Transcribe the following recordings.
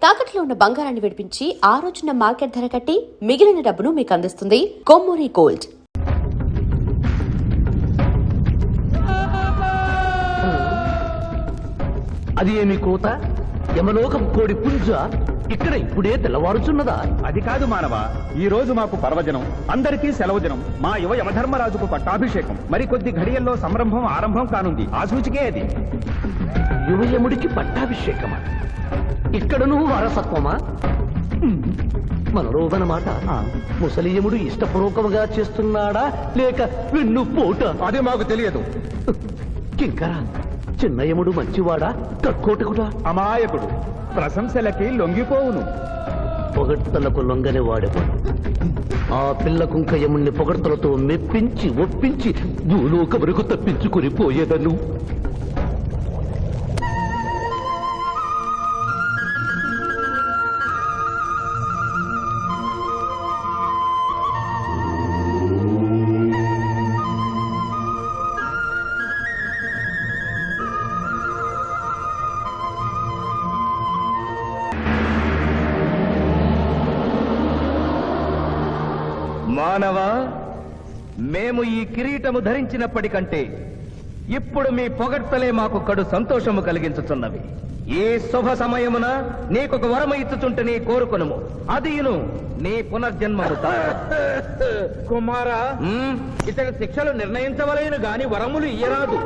తాకట్లో ఉన్న బంగారాన్ని విడిపించి ఆ రోజున మార్కెట్ ధర కట్టి మిగిలిన డబ్బును మీకు అందిస్తుంది కొమ్మూరి గోల్డ్. అది ఏమి కోత? యమలోకం కోడి పుంజ ఇక్కడ ఇప్పుడే తెల్లవారుచున్నదా? అది కాదు మానవ, ఈ రోజు మాకు పర్వదినం, అందరికీ సెలవు దినం. మా యువ యమధర్మరాజుకు పట్టాభిషేకం. మరి కొద్ది ఘడియల్లో సంరంభం ఆరంభం కానుంది. ఆ సూచికే అది. యువయముడికి పట్టాభిషేకమా? ఇక్కడను వారసత్వమా? మనరోగనమాట. ముసలియముడు ఇష్టపూర్వకముగా చేస్తున్నాడా లేక వెన్ను పోట? అది మాకు తెలియదు. కింకరా, చిన్నయముడు మంచివాడా కక్కోటకుడా? అమాయకుడు, ప్రశంసలకి లొంగిపోవును. పొగడ్తలకు లొంగని వాడెవడు? ఆ పిల్ల కుంకయముణ్ణి పొగడ్తలతో మెప్పించి ఒప్పించి భూలోక వరకు తప్పించుకుని పోయేదను. మానవ, మేము ఈ కిరీటము ధరించినప్పటికంటే ఇప్పుడు మీ పొగడ్తలే మాకు కడు సంతోషము కలిగించుతున్నవి. ఈ శుభ సమయమున నీకొక వరము ఇచ్చుచుంటే కోరుకొనుము, అదియును నీ పునర్జన్మము. కుమారా, ఇతడి శిక్షలు నిర్ణయించవలేను గాని వరములు ఇయ్యరాదు.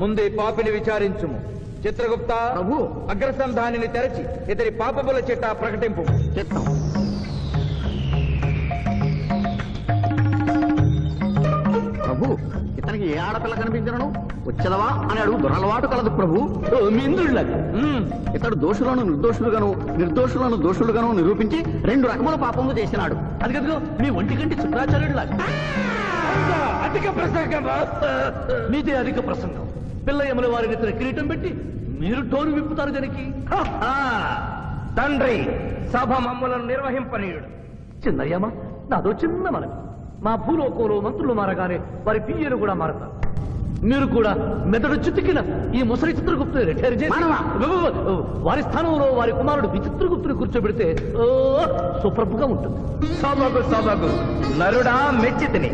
ముందే పాపిని విచారించుము. చిత్రగుప్త ప్రభు, అగ్రసంధానిని తెరచి ఇతడి పాపముల చిట్టా ప్రకటింపు. చిత్తం. ప్రభు, ఇతనికి ఏ ఆడపిల్ల కనిపించను? వచ్చదవా అని అడుగు దురలవాటు కలదు ప్రభు. మీంద్రుడిలాగా ఇతడు దోషులను నిర్దోషులుగాను నిర్దోషులను దోషులుగాను నిరూపించి 2 రకముల పాపములు చేసినాడు. అది కదుగో మీ ఒంటి కంటి శుక్రాచార్యుడిలాగా. అధిక ప్రసంగం. మీదే అధిక ప్రసంగం. పిల్లయముల వారిని ఇతర కిరీటం పెట్టి మీరు టోరు విప్పుతారు దానికి. తండ్రి, సభ మమ్ములను నిర్వహింపనీయుడు. చిన్నయ్యమ్మ, నాదో చిన్న మనవి. మా భూలోకంలో మంత్రులు మారగానే వారి పియ్యలు కూడా మారతారు. మీరు కూడా మెదడు చితికిన ఈ ముసలి చిత్రగుప్తుని రిటైర్ చేసి వారి స్థానంలో వారి కుమారుడు విచిత్రగుప్తుని కూర్చోబెడితే సుప్రభుగా ఉంటుంది. సభకు సభకు నరుడా మెచ్చితిని.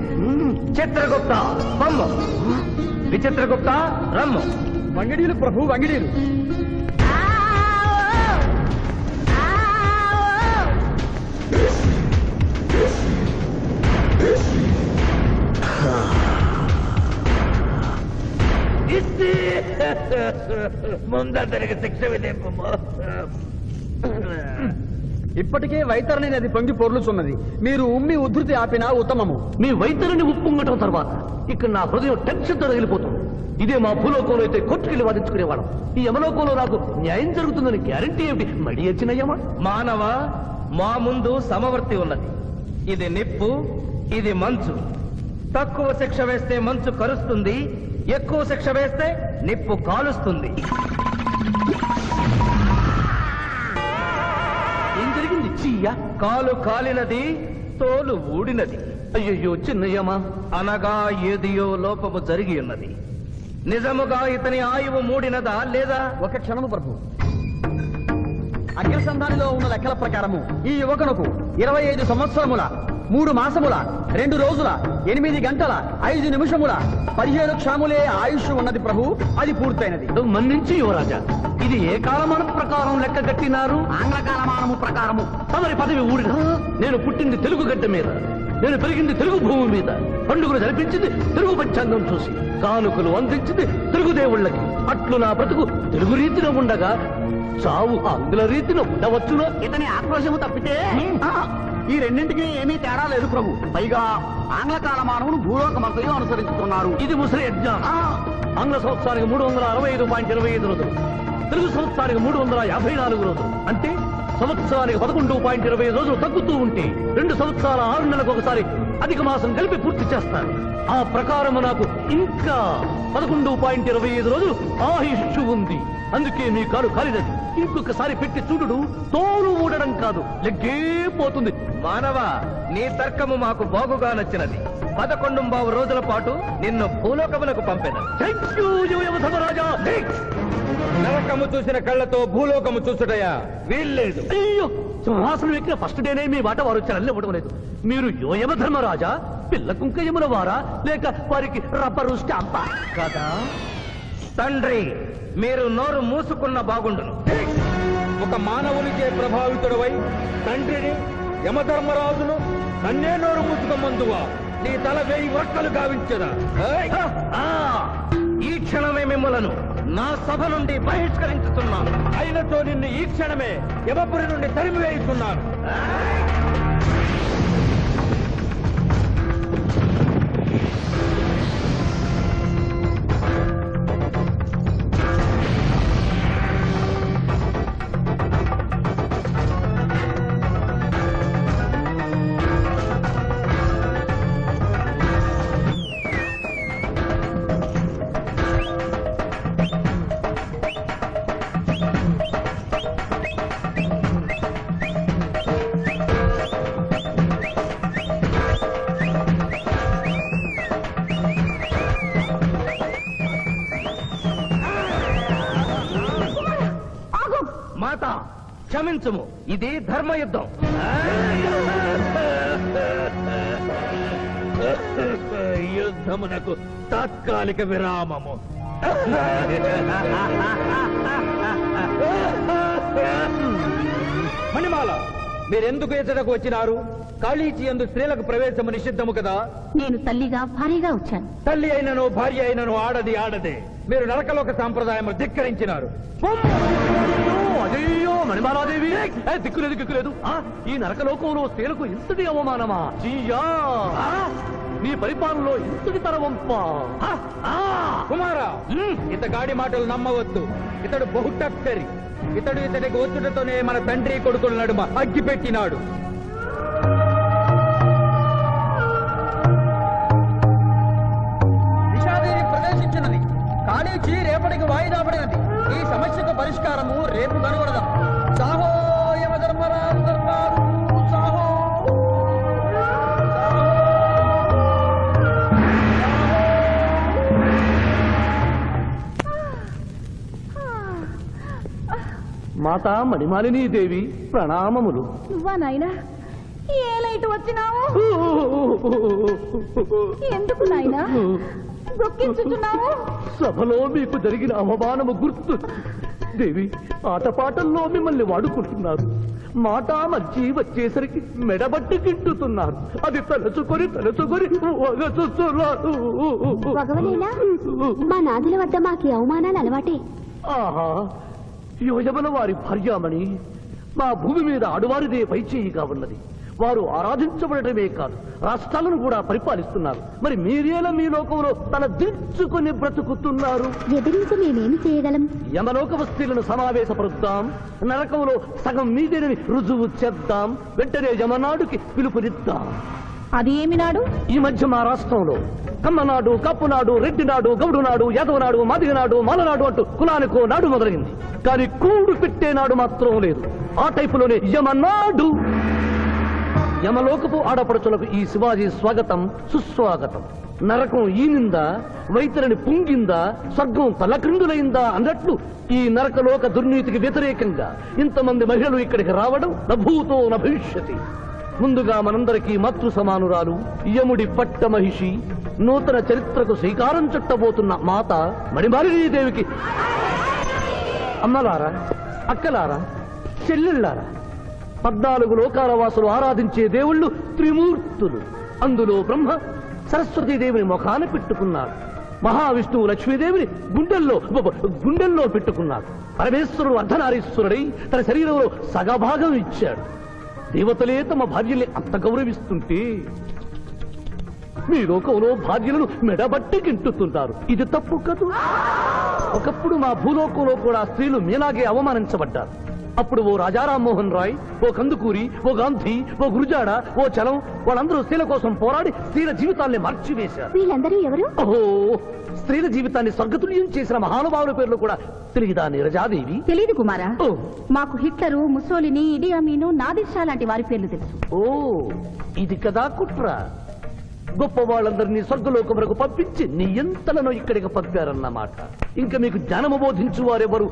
చిత్రగుప్త బొమ్మ, విచిత్రగుప్త రమ్ము. వంగిడీలు ప్రభు, వంగిడీలు. ముందరికి శిక్ష విధింపు. ఇప్పటికే వైతరణి నది పొంగి పొర్లుచున్నది. మీరు ఉమ్మి ఉద్ధృతి ఆపినా ఉత్తమము. మీ వైద్యుని ఉప్పొంగటం తర్వాత ఇక్కడ నా హృదయం టెన్షన్తో రగిలిపోతుంది. ఇదే మా భూలోకంలో అయితే కోర్టుకెళ్ళి వాదించుకునేవాళ్ళం. ఈ యమలోకంలో నాకు న్యాయం జరుగుతుందని గ్యారంటీ ఏమిటి? మడి వచ్చినయ్యమా? మానవ, మా ముందు సమవర్తి ఉన్నది. ఇది నిప్పు, ఇది మంచు. తక్కువ శిక్ష వేస్తే మంచు కరుస్తుంది, ఎక్కువ శిక్ష వేస్తే నిప్పు కాలుస్తుంది. ఏం జరిగింది? చీయ కాలు కాలినది, తోలు ఊడినది. అయ్యయ్యో చిన్నయ్యమా, అనగా ఏదియో లోపము జరిగి ఉన్నది. నిజముగా ఇతని ఆయువు మూడినదా లేదా? ఒక క్షణము ప్రభు. అగ్రసంధానిలో ఉన్న లెక్కల ప్రకారము ఈ యువకునకు 25 సంవత్సరముల 3 మాసముల 2 రోజుల 8 గంటల 5 నిమిషముల 15 క్షణములే ఆయుష్ ఉన్నది ప్రభు. అది పూర్తయినది. మన్నించి యువరాజా, ఇది ఏ కాలమానం ప్రకారం లెక్క కట్టినారు? ఆంగ్ల కాలమానము ప్రకారము. తమరి పదవి ఊడిన. నేను పుట్టింది తెలుగు గడ్డ మీద, నేను పెరిగింది తెలుగు భూమి మీద, పండుగలు జరిపించింది తెలుగు పంచాంగం చూసి, కానుకలు అందించింది తెలుగు దేవుళ్ళకి. అట్లు నా బ్రతుకు తెలుగు రీతిన ఉండగా చావు ఆంగ్ల రీతిన ఉండవచ్చును. ఇతని ఆక్రోశము తప్పితే ఈ రెండింటికి ఏమీ తేడా లేదు ప్రభు. పైగా ఆంగ్ల కాలమానమును భూలోకమంతయు అనుసరిస్తున్నారు. ఇది ముసలి యజ్ఞం. ఆంగ్ల సంవత్సరానికి 365.25 రోజులు, తెలుగు సంవత్సరానికి 354 రోజులు. అంటే సంవత్సరానికి 11.20 రోజులు తగ్గుతూ ఉంటే 2 సంవత్సరాల 6 నెలలకు ఒకసారి అధిక మాసం కలిపి పూర్తి చేస్తారు. ఆ ప్రకారము నాకు ఇంకా 11.25 రోజులు ఆయుష్షు ఉంది. అందుకే మీ కాలు కాలినది. ఇంకొకసారి పెట్టి చూడు, తోలు ఊడడం కాదు, లెగ్గే పోతుంది. మానవ, నీ తర్కము మాకు బాగుగా నచ్చినది. 11 రోజుల పాటు నిన్ను భూలోకములకు పంపెదను. థ్యాంక్ యూ యువ ధర్మరాజా. నరకము చూసిన కళ్ళతో భూలోకము చూసుటయా వీల్లేదు. అయ్యో, సింహాసనం ఎక్కిన ఫస్ట్ డేనే మీ మాట వారు వచ్చారని ఇవ్వడం లేదు. మీరు యోయమ ధర్మరాజా, పిల్ల కుంకయముల వారా, లేక వారికి రబ్బరు స్టాంపా? కదా తండ్రి, మీరు నోరు మూసుకున్న బాగుండును. ఒక మానవునిచే ప్రభావితుడవై తండ్రిని యమధర్మరాజును నన్నే నోరు మూసుకోమందువా? నీ తల 1000 వక్కలు గావించదా? ఏయ్! ఆ, ఈ క్షణమే మిమ్మలను నా సభ నుండి బహిష్కరించుతున్నాను. అయినతో నిన్ను ఈ క్షణమే యమపురి నుండి తరిమి వేయిస్తున్నాను. మాత క్షమించుము, ఇది ధర్మయుద్ధం. యుద్ధమునకు తాత్కాలిక విరామము. మణిమాల, మీరెందుకు ఎచ్చటకు వచ్చినారు? కాళీచి యందు స్త్రీలకు ప్రవేశము నిషిద్ధము కదా? నేను తల్లిగా భారీగా వచ్చాను. తల్లి అయినను భార్య అయినను ఆడది ఆడదే. మీరు నరకలోక సాంప్రదాయము ధిక్కరించినారు. అయ్యో మణిమాలాదేవి, దిక్కులేదు దిక్కులేదు. ఈ నరకలోకంలో స్త్రీలకు ఇంతటి అవమానమా? చీయా, నీ పరిపాలనలో ఇంతటి తరవంపా? కుమారా, ఇతగాడి మాటలు నమ్మవద్దు. ఇతడు బహుటక్కరి. ఇతడికి వచ్చుటతోనే మన తండ్రి కొడుకుల నడుమ అగ్గి పెట్టినాడు. నిషాదేవి ప్రవేశించినది. కాళీచి రేపటికి వాయిదా పడినది. ఈ సమస్యకు పరిష్కారము రేపు కనుగొనదాం. సాహో యమధర్మరాజు దర్బారు, సాహో. మాతా మణిమాలినీ దేవి ప్రణామములు. నువ్వా నాయనా? ఏ లైట్ వచ్చినావు? ఎందుకు నాయనా దొక్కించుచున్నావు? సభలో మీకు జరిగిన అవమానము గుర్తు. దేవి, ఆటపాటల్లో మిమ్మల్ని వాడుకుంటున్నారు. మాట మంచి వచ్చేసరికి మెడబట్టి గింటుతున్నారు. అది తలుచుకొని వగచుస్తున్నారు. భగవనేనా? మా నాదుల వద్ద మాకి అవమానాలు అలవాటే. ఆహా, యోజమన వారి భార్యామణి మా భూమి మీద ఆడువారిదే పైచేయిగా ఉన్నది. వారు ఆరాధించబడటమే కాదు, రాష్ట్రాలను కూడా పరిపాలిస్తున్నారు. మరి మీరేలా మీ లోకంలో తల దించుకొని బ్రతుకుతున్నారు? ఎదిరించి మేమేమి చేయగలం? యమలోక వస్తువులను సమావేశపరుద్దాం. నరకంలో సగం మీదేనని రుజువు చేద్దాం. వెంటనే యమనాడుకి పిలుపునిద్దాం. అది ఏమి నాడు? ఈ మధ్య మా రాష్ట్రంలో కమ్మనాడు, కప్పునాడు, రెడ్డినాడు, గౌడునాడు, యాదవనాడు, మాదిగనాడు, మాలనాడు అంటూ కులానికో నాడు మొదలైంది. కానీ కూడు పెట్టే నాడు మాత్రం లేదు. ఆ టైపులోనే యమనాడు. యమలోకపు ఆడపడుచులకు ఈ శివాజీ స్వాగతం సుస్వాగతం. నరకం ఈనిందా, వైతరిని పుంగిందా, స్వర్గం తలక్రిందులైందా అన్నట్లు ఈ నరకలోక దుర్నీతికి వ్యతిరేకంగా ఇంతమంది మహిళలు ఇక్కడికి రావడం నభూతో నభవిష్యతి. ముందుగా మనందరికీ మాతృ సమానురాలు, యముడి పట్ట మహిషి, నూతన చరిత్రకు శ్రీకారం చుట్టబోతున్న మాత మణిమాలినీదేవికి అమ్మలారా, అక్కలారా, చెల్లెళ్ళారా, 14 లోకాల వాసులు ఆరాధించే దేవుళ్ళు త్రిమూర్తులు. అందులో బ్రహ్మ సరస్వతీదేవిని ముఖాన పెట్టుకున్నాడు. మహావిష్ణువు లక్ష్మీదేవిని గుండెల్లో పెట్టుకున్నాడు. పరమేశ్వరుడు అర్ధనారీశ్వరుడై తన శరీరంలో సగభాగం ఇచ్చాడు. దేవతలే తమ భార్యల్ని అంత గౌరవిస్తుంటే మీ లోకంలో భార్యలను మెడబట్టి గింటుతుంటారు. ఇది తప్పు కదూ. ఒకప్పుడు మా భూలోకంలో కూడా స్త్రీలు మీలాగే అవమానించబడ్డారు. అప్పుడు ఓ రాజా రామ్మోహన్ రాయ్, ఓ కందుకూరి, ఓ గాంధీ, ఓ గురుజాడ, ఓ చలం వాళ్ళందరూ స్త్రీల కోసం పోరాడి స్త్రీల జీవితాల్ని మార్చివేశారు. వీళ్ళందరూ ఎవరు? ఓహో, స్త్రీల జీవితాన్ని స్వర్గతుల్యం చేసిన మహానుభావుల పేర్లు కూడా తెలియదా నీరజాదేవి? తెలీదు కుమారా. ఓ. మాకు హిట్లరు, ముసోలిని, ఇడి అమీను, నాదిర్ షా లాంటి వారి పేర్లు తెలుసు. ఓ, ఇది కదా కుట్ర. గొప్ప వాళ్ళందరినీ స్వర్గలోకములకు పంపించి నీ ఎంతలను ఇక్కడికి పంపారన్నమాట. ఇంకా మీకు జ్ఞానము బోధించు వారెవరు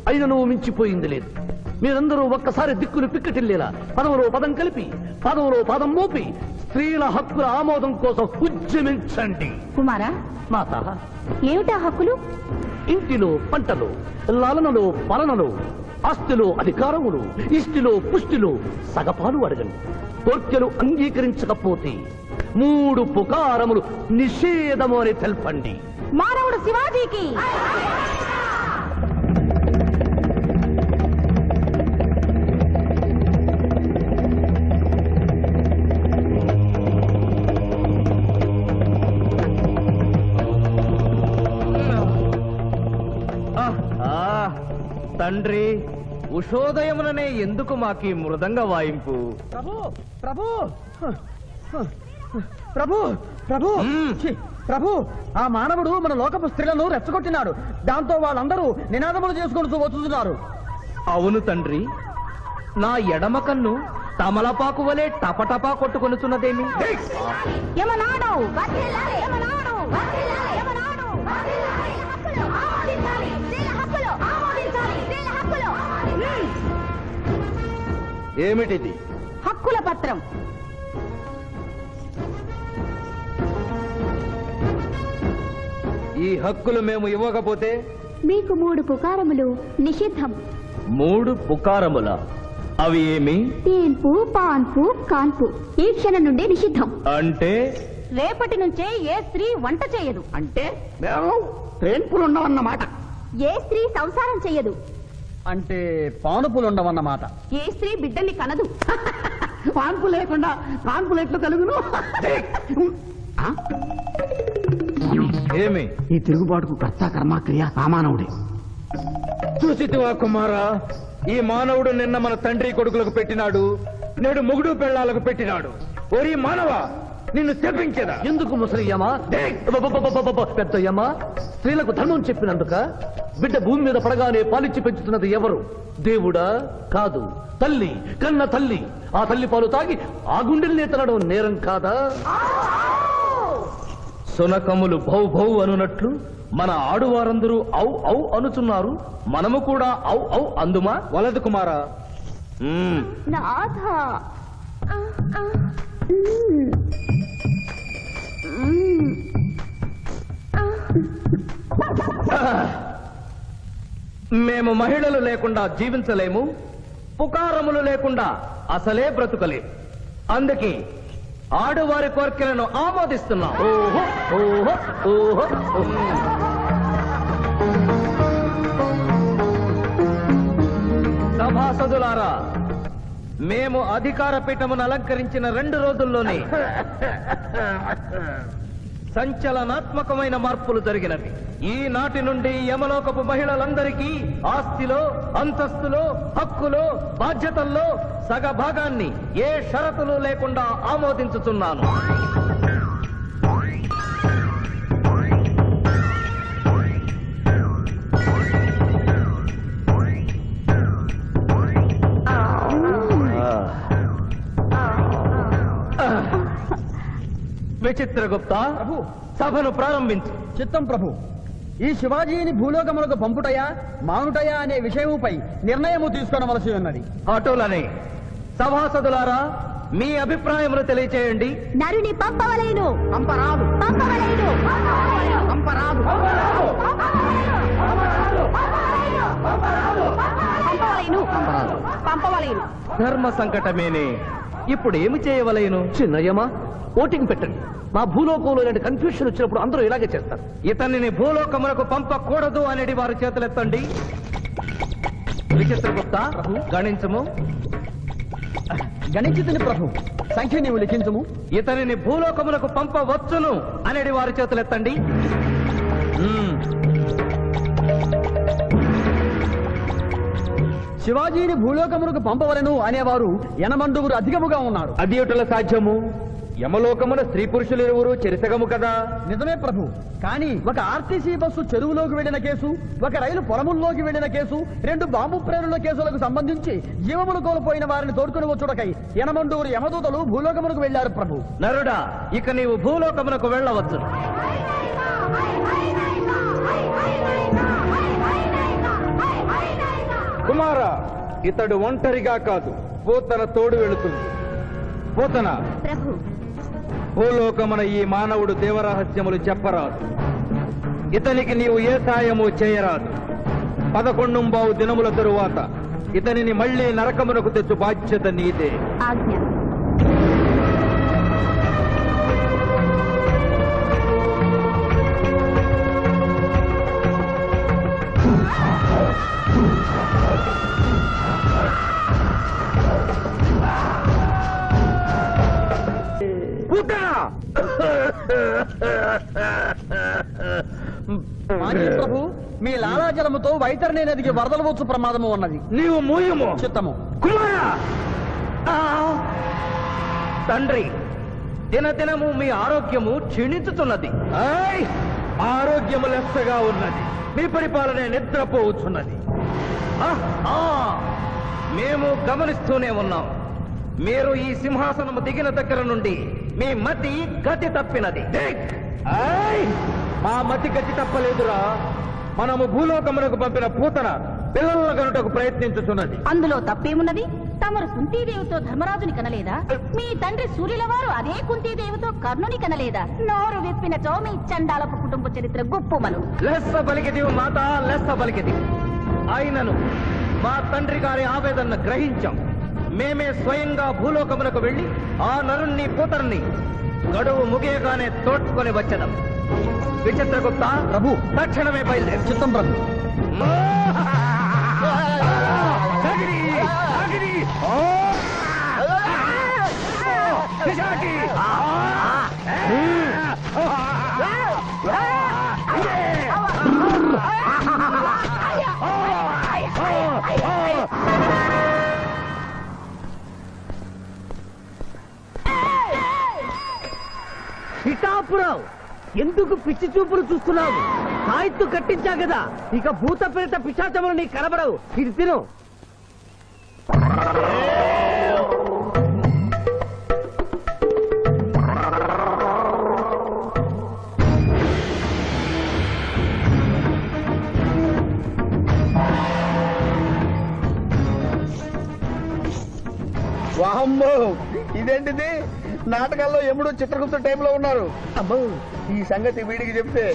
అయినను మించిపోయింది లేదు. మీరందరూ ఒక్కసారి దిక్కులు పిక్కటిల్లేలా పదములో పదం కలిపి పదములో పదం మోపి స్త్రీల హక్కుల ఆమోదం కోసం ఉద్యమించండి. కుమారా, మాత, ఏమిటా హక్కులు? ఇంటిలో పంటలు, లాలనలో పాలనలో, ఆస్తిలో అధికారములు, ఇష్టిలో పుష్టిలో సగపాలు అడగండి. కోర్కెలు అంగీకరించకపోతే 3 పుకారములు నిషేధము అని తెల్పండి. మానవుడు శివాజీకి! తండ్రి, ఉషోదయముననే ఎందుకు మాకీ మృదంగ వాయింపు? ప్రభు ప్రభు ప్రభు ప్రభు ఛీ, ప్రభు, ఆ మానవుడు మన లోకపు స్త్రీలను రెచ్చగొట్టినాడు. దాంతో వాళ్ళందరూ నినాదములు చేసుకుంటూ వచ్చుతున్నారు. అవును తండ్రి, నా ఎడమ కన్ను తమలపాకు వలె టపటపా కొట్టుకొనుచున్నదేమి? యమనాడు! యమనాడు! యమనాడు! హక్కులు ఆమోదించాలి! స్త్రీల హక్కులు ఆమోదించాలి! స్త్రీల హక్కులు! ఏమిటిది? హక్కుల పత్రం. ఈ హక్కులు మేము ఇవ్వకపోతే? మీకు 3 పుకారములు నిషిద్ధం. 3 పుకారముల? అవి ఏమి? తేన్పు, పాన్పు, కాన్పు ఈ క్షణం నుండి నిషిద్ధం. అంటే రేపటి నుంచే ఏ స్త్రీ వంట చేయదు. అంటే ట్రేన్పులుండవన్నమాట. ఏ స్త్రీ సంసారం చేయదు. అంటే పానుపులుండవన్నమాట. ఏ స్త్రీ బిడ్డల్ని కనదు. పాన్పు లేకుండా పాన్పులెట్లు కలుగును. ఏమి? ఈ తిరుగుబాటుకు కర్త కర్మ క్రియ సామానవుడే. చూసితివా కుమారా, ఈ మానవుడు నిన్న మన తండ్రి కొడుకులకు పెట్టినాడు, నేడు మొగుడు పెళ్ళాలకు పెట్టినాడు. ఓరి మానవ, నిన్ను తెప్పించదా? ఎందుకు ముసలియమా? పెద్దయ్యమా, స్త్రీలకు ధర్మం చెప్పినందుక? బిడ్డ భూమి మీద పడగానే పాలిచ్చి పెంచుతున్నది ఎవరు? దేవుడా? కాదు, తల్లి, కన్న తల్లి. ఆ తల్లి పాలు తాగి ఆ గుండెల్నే తనడం నేరం కాదా? సునకములు భౌ భౌ అనునట్లు మన ఆడువారందరూ ఔ ఔ అనుచున్నారు. మనము కూడా ఔ ఔ అందుమా? వలదు కుమారా. నాథ, మేము మహిళలు లేకుండా జీవించలేము, పుకారములు లేకుండా అసలే బ్రతుకలేము. అందుకే ఆడువారి కోరికలను ఆమోదిస్తున్నాం. ఓహో ఓహో ఓహో ఓహో. సభాసదులారా, మేము అధికార పీఠమును అలంకరించిన 2 రోజుల్లోనే సంచలనాత్మకమైన మార్పులు జరిగినవి. ఈనాటి నుండి యమలోకపు మహిళలందరికీ ఆస్తిలో, అంతస్తులో, హక్కులో, బాధ్యతల్లో సగభాగాన్ని ఏ షరతులు లేకుండా ఆమోదించుతున్నాను. విచిత్రగుప్త, ప్రభు, సభను ప్రారంభించు. చిత్తం ప్రభు. ఈ శివాజీని భూలోకములకు పంపుటయా మానుటయా అనే విషయముపై నిర్ణయము తీసుకొనవలసి ఉన్నది. అటులనే సభాసదులారా, మీ అభిప్రాయములు తెలియచేయండి. నరుని పంపవలేను. పంపరాదు. పంపవలేను. పంపరాదు. పంపవలేను. పంపవలేను. ధర్మ సంకటమేనే. ఇప్పుడు ఏమి చేయవలేను? చిన్నయ్యమా, ఓటింగ్ పెట్టండి. మా భూలోకంలో ఇలాంటి కన్ఫ్యూషన్ వచ్చినప్పుడు అందరూ ఇలాగే చేస్తారు. ఇతనిని భూలోకములకు పంపకూడదు అనేది వారి చేతులెత్తండి. విచిత్రగుప్త, గణించము. గణించుతుని ప్రభు, సంఖ్య నీవు లిఖించుము. ఇతనిని భూలోకములకు పంపవచ్చును అనేది వారి చేతులెత్తండి. శివాజీని భూలోకములకు పంపవలను అనేవారు 80 అధికముగా ఉన్నారు. అది ఎటుల సాధ్యము? యమలోకమున స్త్రీ పురుషులు ఇరువురు చెరిసగము కదా. నిజమే ప్రభు, కానీ ఒక ఆర్టీసీ బస్సు చెరువులోకి వెళ్లిన కేసు, ఒక రైలు పొలముల్లోకి వెళ్లిన కేసు, 2 బాంబు ప్రేరుల కేసులకు సంబంధించి జీవములు కోల్పోయిన వారిని తోడుకుని వచ్చుటకై యనమండూరు యమదూతలు భూలోకమునకు వెళ్లారు ప్రభు. నరుడా, ఇక నీవు భూలోకమునకు వెళ్ళవచ్చు. కుమారా, ఇతడు ఒంటరిగా కాదు, పోతన తోడు వెళుతుంది. పోతన, ప్రభు, భూలోకమున ఈ మానవుడు దేవరహస్యములు చెప్పరాదు. ఇతనికి నీవు ఏ సాయము చేయరాదు. 11 దినముల తరువాత ఇతనిని మళ్లీ నరకమునకు తెచ్చు బాధ్యత నీదే. ఆజ్ఞ. మాజీ ప్రభు, మీ లాలాజలముతో వైతరణి నదికి వరదలు వచ్చు ప్రమాదము ఉన్నది. నీవు మూయము. చిత్తము. కుమారా, తండ్రి, దినదినము మీ ఆరోగ్యము క్షీణించుతున్నది. ఆరోగ్యము లెస్సగా ఉన్నది. మీ పరిపాలనే నిద్రపోవచ్చున్నది. మేము గమనిస్తూనే ఉన్నాం. మీరు ఈ సింహాసనము దిగిన దగ్గర నుండి మీ మతి గతి తప్పినది. మా మతి గతి తప్పలేదురా. మనము భూలోకమునకు పంపిన పూతన పిల్లల కనుటకు ప్రయత్నించుతున్నది. అందులో తప్పేమున్నది? తమరు కుంతీదేవితో ధర్మరాజుని కనలేదా? మీ తండ్రి సూర్యుల వారు అదే కుంతీదేవితో కర్ణుని కనలేదా? నోరు విప్పినచో మీ చండాలపు కుటుంబ చరిత్ర గుప్పుమను. లెస్స పలికిది మాత, లెస్స పలికిది. అయినను మా తండ్రి గారి ఆవేదన గ్రహించాం. మేమే స్వయంగా భూలోకమునకు వెళ్లి ఆ నరుణ్ణి పూతరుని గడువు ముగియగానే తోడ్కొని వచ్చదం. విచిత్రగుప్త ప్రభు, తక్షణమే బయలుదేరు. చిత్తం ప్రభు. పిఠాపురం, ఎందుకు పిచ్చి చూపులు చూస్తున్నావు? సాయిత్తు కట్టించా కదా, ఇక భూత ప్రేత పిశాచములు నీకు కనబడవు. ఇది తిను. వాహమ్మో, ఇదేంటిది? నాటకాల్లో ఎముడు చిత్రగుప్త టైంలో ఉన్నారు. అమ్మో, ఈ సంగతి వీడికి చెప్తే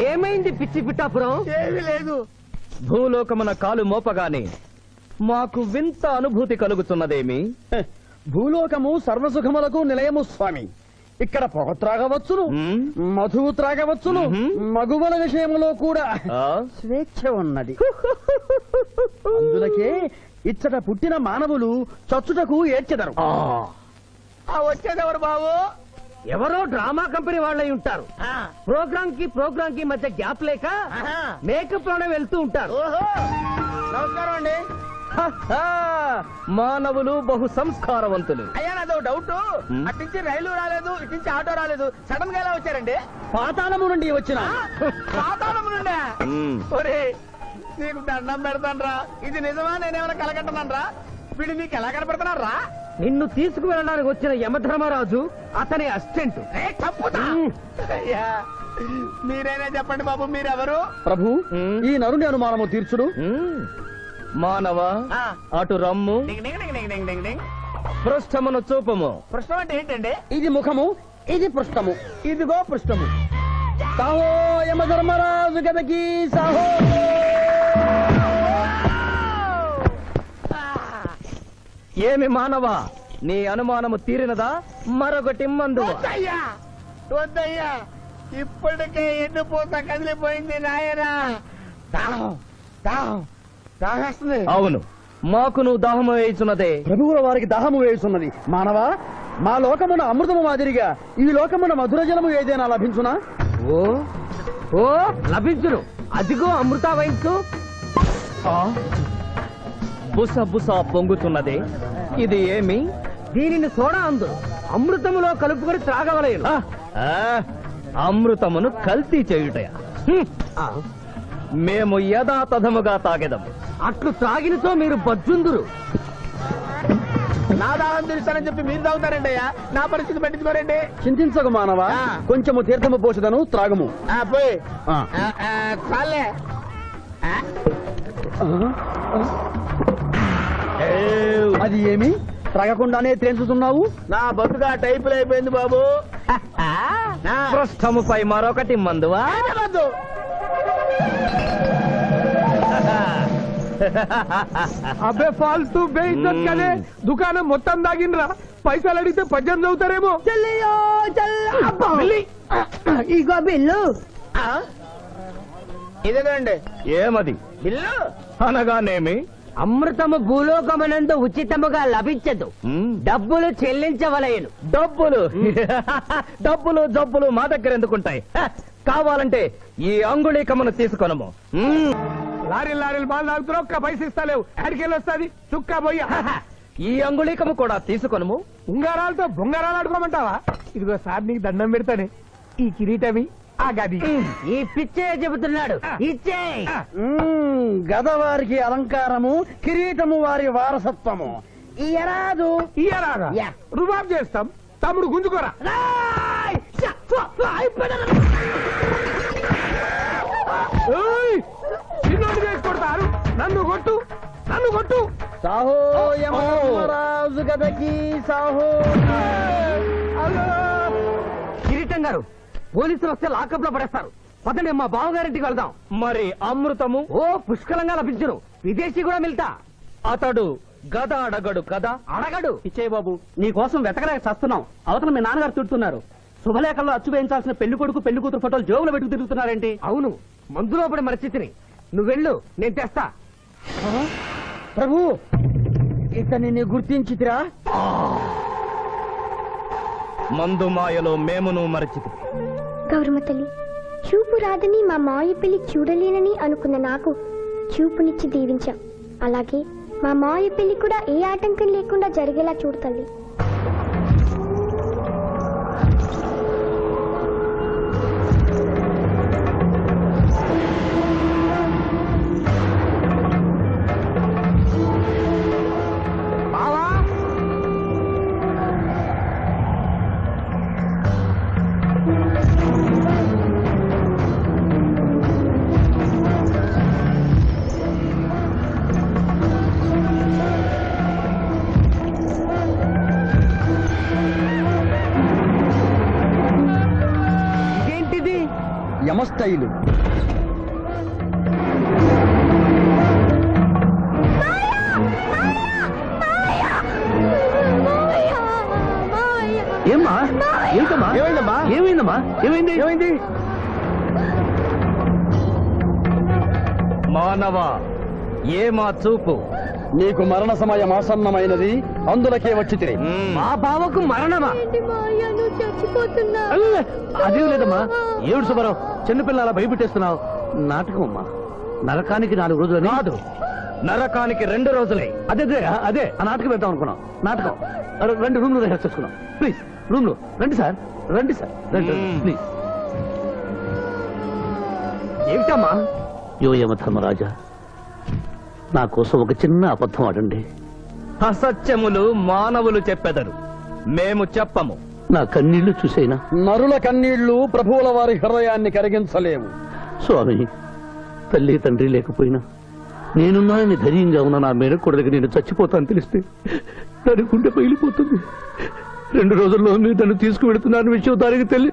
ఏమైంది పిచ్చి పిఠాపురం? ఏమీ లేదు. భూలోకమున కాలు మోపగానే మాకు వింత అనుభూతి కలుగుతున్నదేమి? భూలోకము సర్వసుఖములకు నిలయము స్వామి. ఇక్కడ పొగ త్రాగవచ్చును, మధువు త్రాగవచ్చును, మగువల విషయంలో కూడా స్వేచ్ఛ ఉన్నది. అందులకే ఇచ్చట పుట్టిన మానవులు చచ్చుటకు ఏడ్చెదరు. వచ్చేదెవరు బాబు? ఎవరో డ్రామా కంపెనీ వాళ్ళై ఉంటారు. ప్రోగ్రామ్ కి మధ్య గ్యాప్ లేక మేకప్ లోనే వెళ్తూ ఉంటారు. నమస్కారం అండి. మానవులు బహు సంస్కారవంతులు. అయ్యా, నాదో డౌట్. అట్నుంచి రైలు రాలేదు, ఇట్నుంచి ఆటో రాలేదు, సడన్ గా ఎలా వచ్చారండి? పాతాళము నుండి వచ్చిన. పాతాళము నుండి? ఒరే, నీకు దండం పెడతానరా. ఇది నిజమా? నేనేమైనా కలగంటున్నానరా? వీడు నీకు ఎలా కనపడుతున్నారా? నిన్ను తీసుకువెళ్ళడానికి వచ్చిన యమధర్మరాజు అతని అసిస్టెంట్. అయ్యా, మీరైనా చెప్పండి బాబు, మీరెవరు? ప్రభు, ఈ నరుని అనుమానము తీర్చుడు. మానవ, అటు రమ్ము, పృష్ఠమును చూపము. పృష్ఠం అంటే ఏంటండి? ఇది ముఖము, ఇది పృష్ఠము, ఇదిగో పృష్ఠము. సాహో యమధర్మరాజు గదకి సాహో. ఏమి మానవ, నీ అనుమానము తీరినదా? మరొకటి మందు. వద్దయ్యా, వద్దయ్యా, ఇప్పటికే ఎండిపోత కదిలిపోయింది నాయనా. దాహం, దాహం, దాహేస్తుంది. అవును, మాకు నువ్వు దాహము వేయుచున్నదే. ప్రభువుల వారికి దాహము వేయుచున్నది. మానవ, మా లోకమున అమృతము మాదిరిగా ఈ లోకమున మధుర జలము ఏదైనా లభించునా? ఓ ఓ లభించును. అదిగో అమృత వైన్స్. బుస బుస పొంగుతున్నదే ఇది ఏమి? దీనిని సోడా అందు అమృతములో కలుపుకొని త్రాగవలేను. అమృతమును కల్తీ చేయుటయా? మేము యథాతథముగా తాగెదము. అట్లు త్రాగినతో మీరు బజ్జుందురు. నా దాహం తీరుస్తానని చెప్పి మీరు తాగుతారండి అయ్యా, నా పరిస్థితి పట్టించుకోరండి. చింతించకు మానవా, కొంచెము తీర్థము పోషదను త్రాగము. పోయి ఆ. చాలే. అది ఏమి త్రాగకుండానే తేల్చుతున్నావు? నా బతుగా టైపులు అయిపోయింది బాబు. పృష్ఠముపై మరొకటి మందువా? అబ్బే ఫాల్తూ బేయిజ్జత్ కదే, దుకాణం మొత్తం దాగినరా. పైసలు అడిగితే 18 అవుతారేమో. ఇగో బిల్లు. ఇదేనండి ఏమది? బిల్లు. అనగానేమి? అమృతము భూలోకమునందు ఉచితముగా లభించదు, డబ్బులు చెల్లించవలయను. డబ్బులు డబ్బులు జబ్బులు మా దగ్గర ఎందుకుంటాయి? కావాలంటే ఈ అంగుళీకమును తీసుకొనము. లారీలు బాగా తాగుతున్నావు, ఒక్క పైస ఇస్తలేవు. అడికెళ్ళి వస్తుంది చుక్క పోయి. ఈ అంగుళీకము కూడా తీసుకొనము. ఉంగారాలతో బొంగారాలు ఆడుకోమంటావా? ఇదిగో సార్ నీకు దండం పెడతానే, ఈ కిరీటమి ఆ గది. ఈ పిచ్చే చెబుతున్నాడు, ఇచ్చే. గదవారికి అలంకారము, కిరీటము వారి వారసత్వము. ఇయరాదు. ఇయ్యరాగా యా. రుబాబ్ చేస్తాం. తమ్ముడు గుంజుకోరా. ఏయ్! చిన్నోడు చేసి కొడతారు. నన్ను కొట్టు, నన్ను కొట్టు. సాహో యమధర్మరాజు గదకి సాహో. కిరీటం గారు, పోలీసులు వస్తే లాకప్ లో పడేస్తారు. పదండి, మా బావగారింటికి వెళ్దాం. మరి అమృతము? ఓ పుష్కలంగా లభించును. విదేశీ కూడా మిల్తా. అతడు గద అడగడు కదా? అడగడు. ఇచ్చే బాబు, నీ కోసం వెతకలేక చస్తున్నాం. అవతల మీ నాన్నగారు తిడుతున్నారు. శుభలేఖల్లో అచ్చు వేయించాల్సిన పెళ్లి కొడుకు పెళ్లి కూతురు ఫోటోలు జోబులో పెట్టుకు తిరుగుతున్నారేంటి? అవును, మందులో పడి మరచితిని. నువ్వెళ్ళు, నేను తెస్తా. ప్రభు, ఇతన్ని గుర్తించితిరా? మందు మాయలో మేమును మరచితి. గౌరమ్మ తల్లి, చూపు రాదని మా మాయ పెళ్లి చూడలేనని అనుకున్న నాకు చూపునిచ్చి దీవించాం. అలాగే మా మాయ పెళ్లి కూడా ఏ ఆటంకం లేకుండా జరిగేలా చూడు తల్లి. ఇదేంటిది? యమస్థైలు. ఏమ్మా? ఏంటమ్మా? ఏమైందమ్మా? ఏమైందమ్మా? ఏమైంది? ఏమైంది? మానవ, ఏ మా చూపు? నీకు మరణ సమయం ఆసన్నమైనది, అందులకే వచ్చి తిని. మా బావకు మరణమా? చచ్చిపోతున్నా. అదేం లేదమ్మా. ఏడు సుబ్బారావు, చిన్నపిల్ల అలా భయపెట్టేస్తున్నావు. నాటకం అమ్మా. నరకానికి 4 రోజులు కాదు, నరకానికి 2 రోజులే. అదే అదే ఆ నాటకం పెడతాం అనుకున్నాం. నాటకం 2 రూమ్లు రిహార్స్ చేసుకున్నాం. ప్లీజ్ రూమ్ లో రండి సార్, రండి సార్, రండి ప్లీజ్. ఏమిటమ్మా? యో యమధర్మరాజా, నా కోసం ఒక చిన్న అబద్ధం ఆడండి. అసత్యములు మానవులు చెప్పెదరు, మేము చెప్పము. నా కన్నీళ్లు చూసైనా. నరుల కన్నీళ్లు ప్రభువుల వారి హృదయాన్ని కరిగించలేవు. స్వామి, తల్లి తండ్రి లేకపోయినా నేనున్నానని ధైర్యంగా ఉన్న నా మేనకోడలికి నేను చచ్చిపోతాను తెలిస్తే దాని గుండె పగిలిపోతుంది. 2 రోజుల్లో మీరు తను తీసుకువెడుతున్నాను విషయం దానికి తెలియ.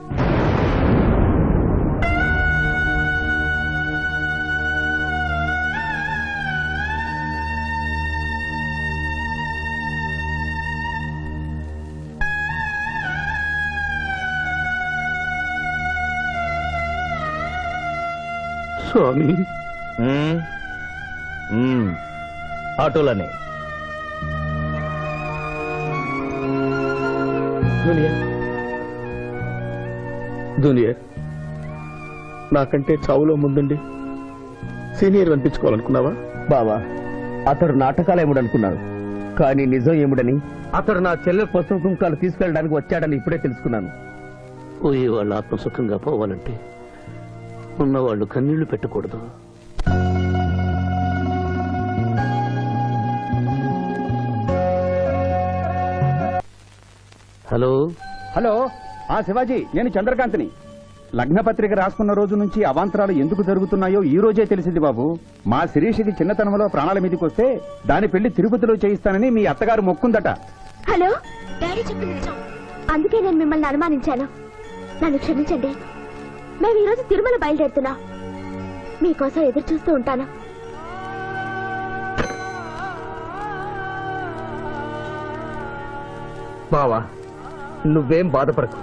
స్వామి, అటులనే. జూనియర్, నాకంటే చావులో ముందుండి సీనియర్ అనిపించుకోవాలనుకున్నావా? బావా, అతడు నాటకాలు ఏముడనుకున్నాడు, కానీ నిజం ఏముడని అతడు నా చెల్లె పసుపు కుంకాలు తీసుకెళ్ళడానికి వచ్చాడని ఇప్పుడే తెలుసుకున్నాను. పోయే వాళ్ళు ఆత్మసుఖంగా పోవాలంటే ఉన్నవాళ్ళు కన్నీళ్లు పెట్టకూడదు. హలో హలో, శివాజీ, నేను చంద్రకాంత్ని. లగ్న పత్రిక రాసుకున్న రోజు నుంచి అవాంతరాలు ఎందుకు జరుగుతున్నాయో ఈ రోజే తెలిసింది బాబు. మా శిరీషకి చిన్నతనంలో ప్రాణాల మీదకి వస్తే దాని పెళ్లి తిరుపతిలో చేయిస్తానని మీ అత్తగారు మొక్కుందట. హలో, డాడీ చెప్పింది నిజం. అందుకే నేను మిమ్మల్ని అనుమానించాను. నన్ను క్షమించండి. మేము ఈరోజు తిరుమల బయలుదేరుతున్నాం. మీకోసం ఎదురు చూస్తూ ఉంటాను. బావా, నువ్వేం బాధపడకు.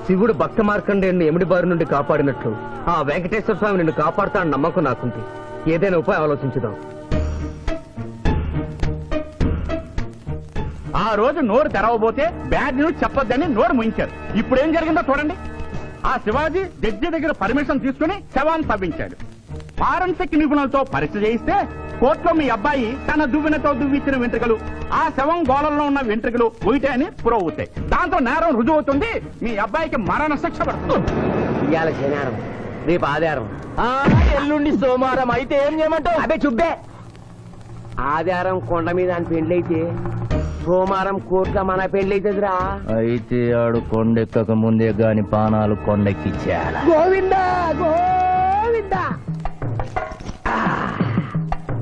శివుడు భక్త మార్కండేయుని ఎముడి బారి నుండి కాపాడినట్లు ఆ వెంకటేశ్వర స్వామి నిన్ను కాపాడుతాడని నమ్మకం నాకుంది. ఏదైనా ఉపాయం ఆలోచించుదాం. ఆ రోజు నోరు తెరవబోతే బ్యాడ్ న్యూస్ చెప్పొద్దని నోరు ముయించారు. ఇప్పుడు ఏం జరిగిందో చూడండి. ఆ శివాజీ జడ్జి దగ్గర పర్మిషన్ తీసుకుని శవాన్ని తవ్వించాడు. ఫారెన్సిక్ నిపుణులతో పరీక్ష చేయిస్తే కోర్టులో మీ అబ్బాయి తన దువ్వెనతో దువ్విచ్చిన వెంట్రుకలు, ఆ శవం గోళంలో ఉన్న వెంట్రుకలు ఒకటే అని ప్రూవ్ అవుతాయి. దాంతో నేరం రుజువు అవుతుంది. మీ అబ్బాయికి మరణ శిక్ష పడుతుంది. ఇవాళ శనివారం, రేపు ఆదివారం, ఎల్లుండి సోమవారం. అయితే ఏం చేయమంటావు? అదే చుబ్బే. ఆదివారం కొండ మీద అని పెండ్లైతే సోమవారం కోర్టులో మన పెండ్లైతుందిరా. అయితే ఆడు కొండెక్కక ముందే గాని పానాలు కొండెక్కిచ్చేయాల. గోవిందా గోవిందా.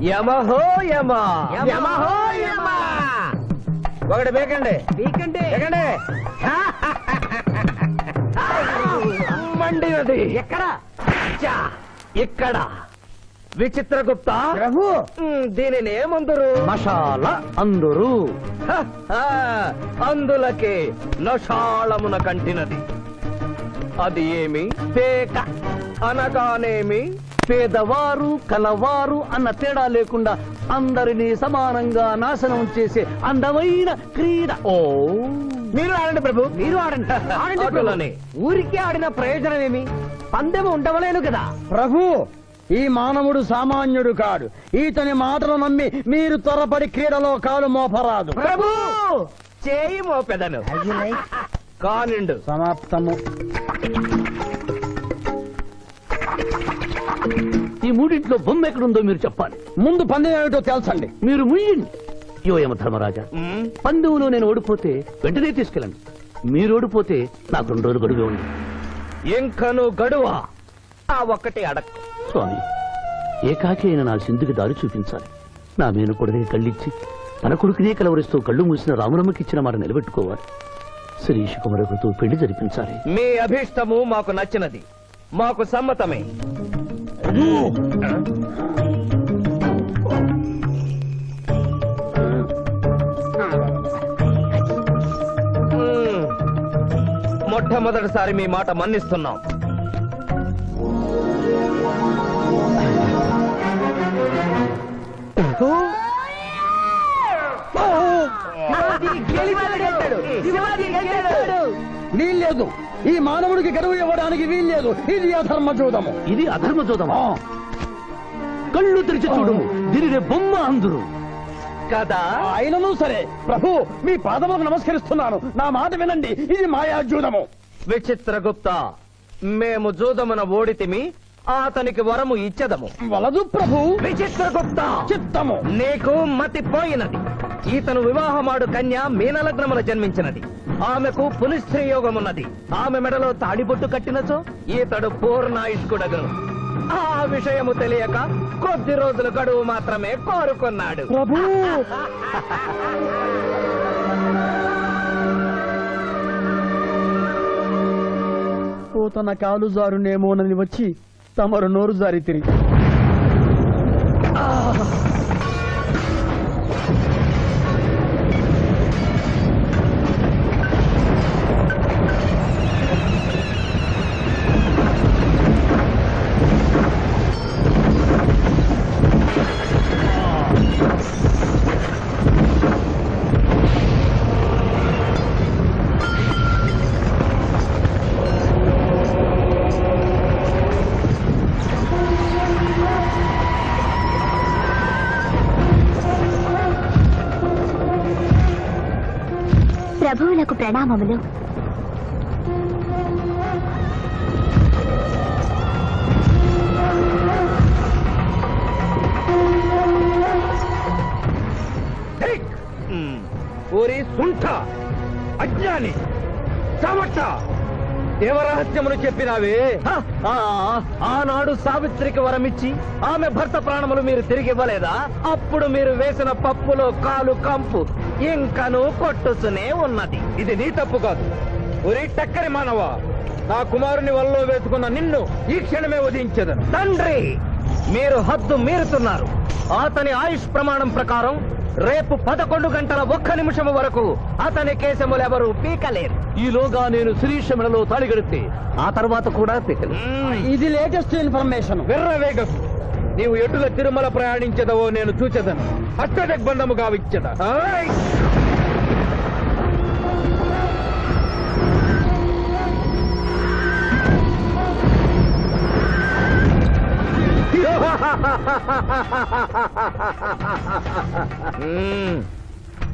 యమహో యమ, యమహో యమ. ఒకటి బేకండి, బీకండి, బేకండి. మండినది ఎక్కడ? ఇక్కడ. విచిత్రగుప్త ప్రభు, దీనిని ఏమందరు? మషాల అందురు. అందులకే నషాళమున కంటినది. అది ఏమి? పేక అనగానేమి? పేదవారు కలవారు అన్న తేడా లేకుండా అందరినీ సమానంగా నాశనం చేసే అందమైన క్రీడ. ఓ, మీరు ఆడండి ప్రభు, మీరు ఆడండి. ఆడండి. ఊరికి ఆడిన ప్రయోజనం ఏమి? పందెము ఉండవలేను కదా ప్రభు. ఈ మానవుడు సామాన్యుడు కాడు. ఈతని మాటలు నమ్మి మీరు త్వరపడి క్రీడలో కాలు మోపరాదు ప్రభు. చేయి మోపెదను. కానిండు. సమాప్తము. ఈ మూడింట్లో బొమ్మ ఎక్కడుందో మీరు చెప్పాలి. ముందు పందెం ఏమిటో తెలుసండి. మీరు ముయ్యండి. యోయమ ధర్మరాజా, పందెంలో నేను ఓడిపోతే వెంటనే తీసుకెళ్ళండి. మీరు ఓడిపోతే నాకు 2 రోజులు గడువే ఉంది. ఇంకను గడువా? ఆ ఒక్కటి అడక్ స్వామి, ఏకాకి అయిన నా సింధుకి దారి చూపించాలి. నా మేను కొడుకుని కళ్ళిచ్చి తన కొడుకునే కలవరిస్తూ కళ్ళు మూసిన రామరమ్మకి ఇచ్చిన మాట నిలబెట్టుకోవాలి. శిరీష్ కుమారుడితో పెళ్లి జరిపించాలి. మీ అభీష్టము మాకు నచ్చినది, మాకు సమ్మతమే. మొట్టమొదటిసారి మీ మాట మన్నిస్తున్నాం. వీల్లేదు. ఈ మానవుడికి గడువు ఇవ్వడానికి వీల్లేదు. ఇది అధర్మ చూడము. ఇది అధర్మ చూడమా? కళ్ళు తెరిచి చూడము. దీనినే బొమ్మ అందురు కదా. అయినను సరే ప్రభు, మీ పాదములకు నమస్కరిస్తున్నాను. నా మాట వినండి. ఇది మాయాజూదము. విచిత్రగుప్త, మేము జూదమున ఓడితిమి, అతనికి వరము ఇచ్చదము. వలదు ప్రభు. విచిత్రగుప్త, చిత్తము. నీకు మతి పోయినది. ఈతను వివాహమాడు కన్య మీనలగ్నమున జన్మించినది. ఆమెకు పునిస్త్రీ యోగమున్నది. ఆమె మెడలో తాడిబొట్టు కట్టినచో ఈతడు పూర్ణాయుష్కుడగను. ఆ విషయము తెలియక కొద్ది రోజుల గడువు మాత్రమే కోరుకున్నాడు. ప్రభు, తన కాలు జారునేమోనని వచ్చి తమరు నోరు జారి తిరిగి ప్రభువులకు ప్రణామములు. ఓరి సుంఠ, అజ్ఞాని, చమట, దేవరహస్యములు చెప్పినావే. ఆనాడు సావిత్రికి వరమిచ్చి ఆమె భర్త ప్రాణములు మీరు తిరిగి ఇవ్వలేదా? అప్పుడు మీరు వేసిన పప్పులో కాలు కంపు ఇంకను కొట్టుతూనే ఉన్నది. ఇది నీ తప్పు కాదు. ఒరే టక్కరి మానవ, నా కుమారుని వల్లో వేసుకున్న నిన్ను ఈ క్షణమే వధించదను. తండ్రి, మీరు హద్దు మీరుతున్నారు. అతని ఆయుష్ ప్రమాణం ప్రకారం రేపు 11 గంటల 1 నిమిషము వరకు అతని కేశములెవరూ పీకలేరు. ఈలోగా నేను శిరీష మెడలో తాళిగడితే ఆ తర్వాత కూడా పీకలేదు. ఇది లేటెస్ట్ ఇన్ఫర్మేషన్. వెర్రవేగకు. నీవు ఎటుల తిరుమల ప్రయాణించదవో నేను చూచెదను. అష్టదిగ్బంధము గావిచ్చద.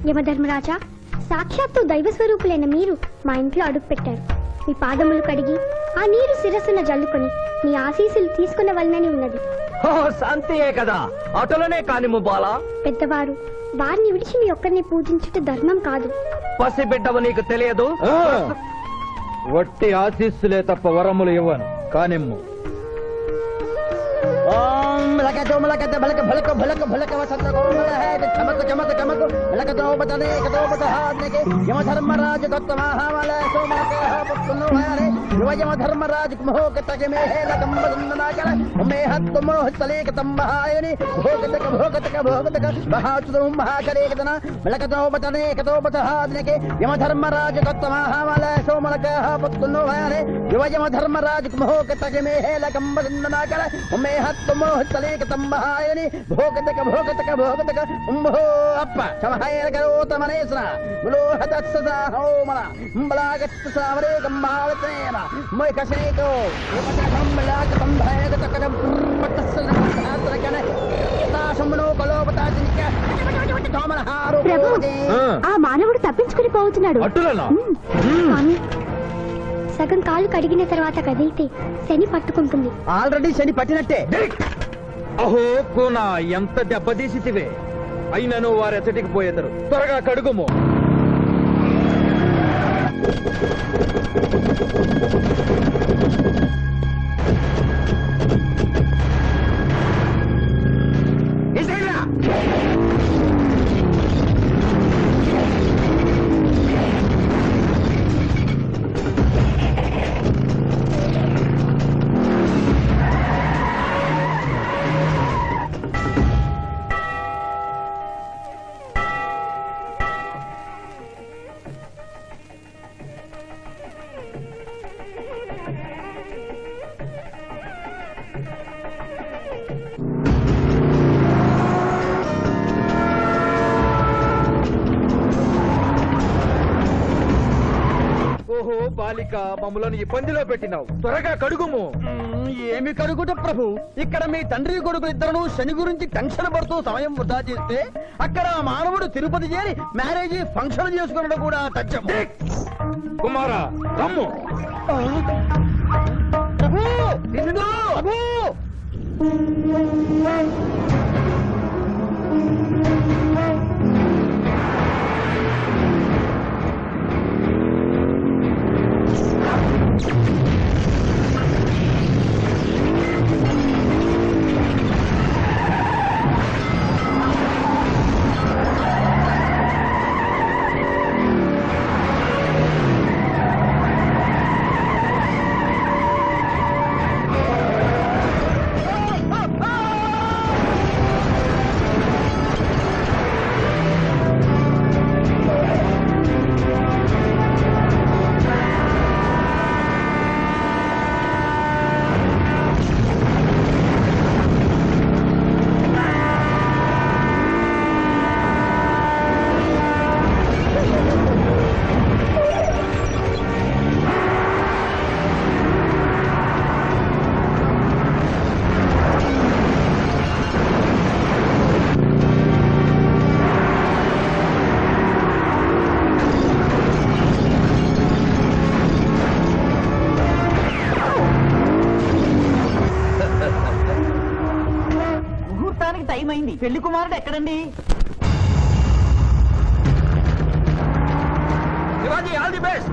యమధర్మరాజా, సాక్షాత్తు దైవ స్వరూపులైన మీరు మా ఇంట్లో అడుగు పెట్టారు. మీ పాదములు కడిగి ఆ నీరు శిరస్సున జల్లుకొని మీ ఆశీస్సులు తీసుకునవలనని ఉన్నది. శాంతియే కదా, అటులనే కానిము బాలా. పెద్దవారు, వారిని విడిచి మీ ఒక్కరిని పూజించుట ధర్మం కాదు. పసిబిడ్డవు నీకు తెలియదు. వట్టి ఆశీస్సులే తప్ప వరములు ఇవ్వను. కానిమ్ము. మలకతో మలకత బలక భలక భలక భలక వసంత గోమల హే చమక చమక చమక మలకతో బతనే కతో బతహాద్నకే యమధర్మరాజ దత్తమహామల సోమక పుత్తును హరే యమధర్మరాజ మోహకతకే మే హే లకంబదనాకర మే హత్తు మోహతలేక తంబహాయని భోగతక బహాతుదు మహాకరేకదన మలకతో బతనే కతో బతహాద్నకే యమధర్మరాజ దత్తమహామల సోమక పుత్తును హరే యమధర్మరాజ మోహకతకే మే హే లకంబదనాకర మే హత్తు మోహతలేక తంబహాయని భోగతక ఉంభో అప్ప సమహాయన కరోతమనేసన ములోహతస్సద హోమన బలాగత్త సావరే గంబావతేన మై కసేకో యమతకంబలాక సంభయగతకరం పట్టస్సన హాత్రకన తాశమనో కలోపతాజినిక తోమనహారో ప్రభు, ఆ మానవుడు తప్పించుకుని పోతున్నాడు. అటులనా? స్వామి, సగం కాలు కడిగిన తర్వాత కదిలితే శని పట్టుకుంటుంది. ఆల్రెడీ శని పట్టినట్టే. అహో కూనా, ఎంత దెబ్బతీసితివే. అయినను వారెచ్చటికి పోయేదరు. త్వరగా కడుగుము. ఓహో బాలిక, మమ్మలను ఇబ్బందిలో పెట్టినావు. త్వరగా కడుగుము. ఏమి కడుగుట ప్రభు, ఇక్కడ మీ తండ్రి కొడుకులు ఇద్దరు శని గురించి టెన్షన్ పడుతూ సమయం వృధా చేస్తే అక్కడ ఆ మానవుడు తిరుపతి చేరి మ్యారేజ్ ఫంక్షన్ చేసుకున్నాడు కూడా తచ్చం. కుమారా, రమ్ము. ప్రభు, నిన్ను ప్రభు. పెళ్లి కుమారుడు ఎక్కడండి? Shivaji all the best.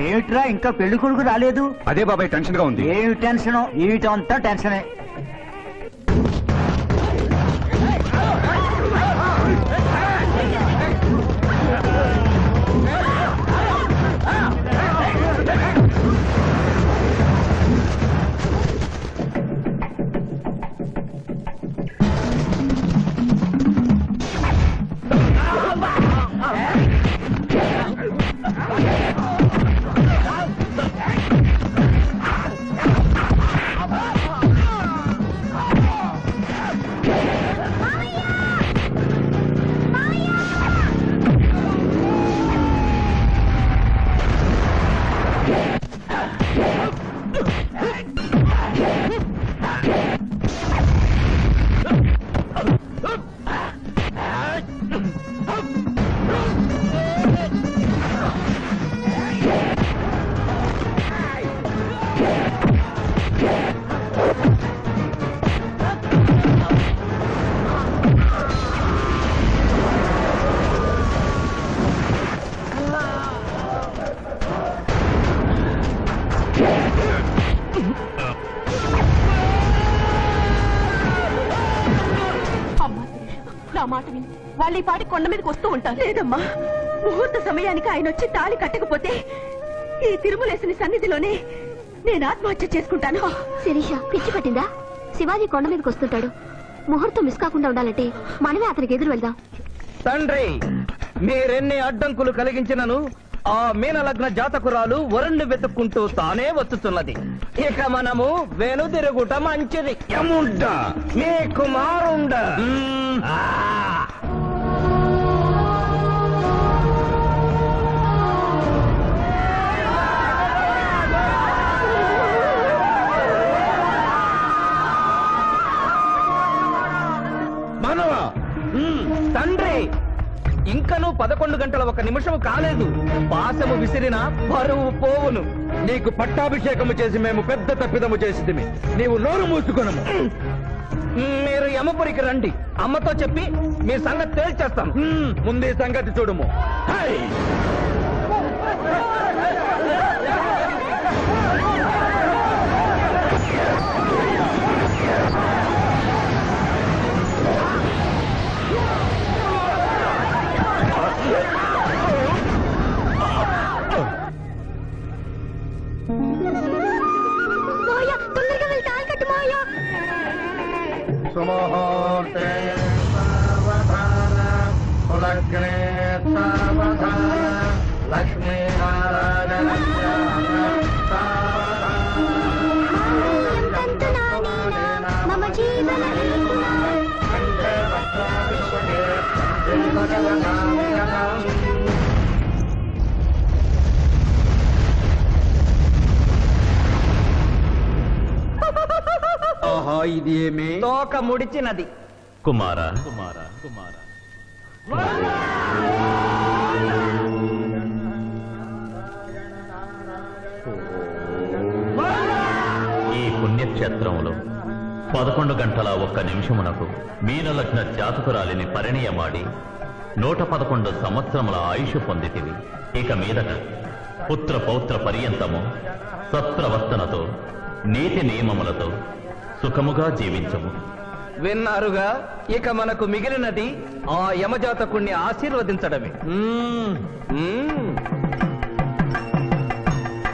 ఏమిట్రా ఇంకా పెళ్లి కొడుకు రాలేదు? అదే బాబాయ్ టెన్షన్ గా ఉంది. ఏమి టెన్షన్? ఏమిటంతా టెన్షనే. నా మాట విని వాళ్ళు ఈ పాటి కొండ మీదకి వస్తూ ఉంటారు. లేదమ్మా, ముహూర్త సమయానికి ఆయన వచ్చి తాళి కట్టకపోతే ఈ తిరుమలేసిన సన్నిధిలోనే నేను ఆత్మహత్య చేసుకుంటాను. శిరీష, పిచ్చి పట్టిందా? శివాజీ కొండ మీదకి వస్తుంటాడు. ముహూర్తం మిస్ కాకుండా ఉండాలంటే మనమే అతనికి ఎదురు వెళ్దాం. తండ్రి, మీరెన్ని అడ్డంకులు కలిగించినను ఆ మీనలగ్న జాతకురాలు వరుణ్ణి వెతుక్కుంటూ తానే వచ్చుతున్నది. ఇక మనము వెనుదిరుగుట మంచిది. యముండ మీ కుమారుండ. మానవా, తండ్రి, ఇంకనూ 11 గంటల 1 నిమిషము కాలేదు. పాశము విసిరిన పరువు పోవును. నీకు పట్టాభిషేకము చేసి మేము పెద్ద తప్పిదము చేసిదిమి. నీవు నోరు మూసుకొనము. మీరు యమపురికి రండి. అమ్మతో చెప్పి మీ సంగతి తేల్చేస్తాను. ముందే సంగతి చూడము. హై! మాయా, తొందరగా వెళ్ళి తాళి కట్టు మాయా. సుముహూర్తే సావధాన కులగ్నే సావధాన లక్ష్మీనారాయణ మమ జీవన ఆహా ఇది ఏమే తోక ముడిచినది. కుమార ఈ పుణ్యక్షేత్రంలో 11 గంటల 1 నిమిషమునకు మీనలగ్న జాతకురాలిని పరిణయమాడి 111 సంవత్సరముల ఆయుష్ పొందితివి. ఇక మీదట పుత్ర పౌత్ర పర్యంతము సత్ప్రవర్తనతో నీతి నియమములతో సుఖముగా జీవించము. విన్నారుగా, ఇక మనకు మిగిలినది ఆ యమజాతకుణ్ణి ఆశీర్వదించడమే.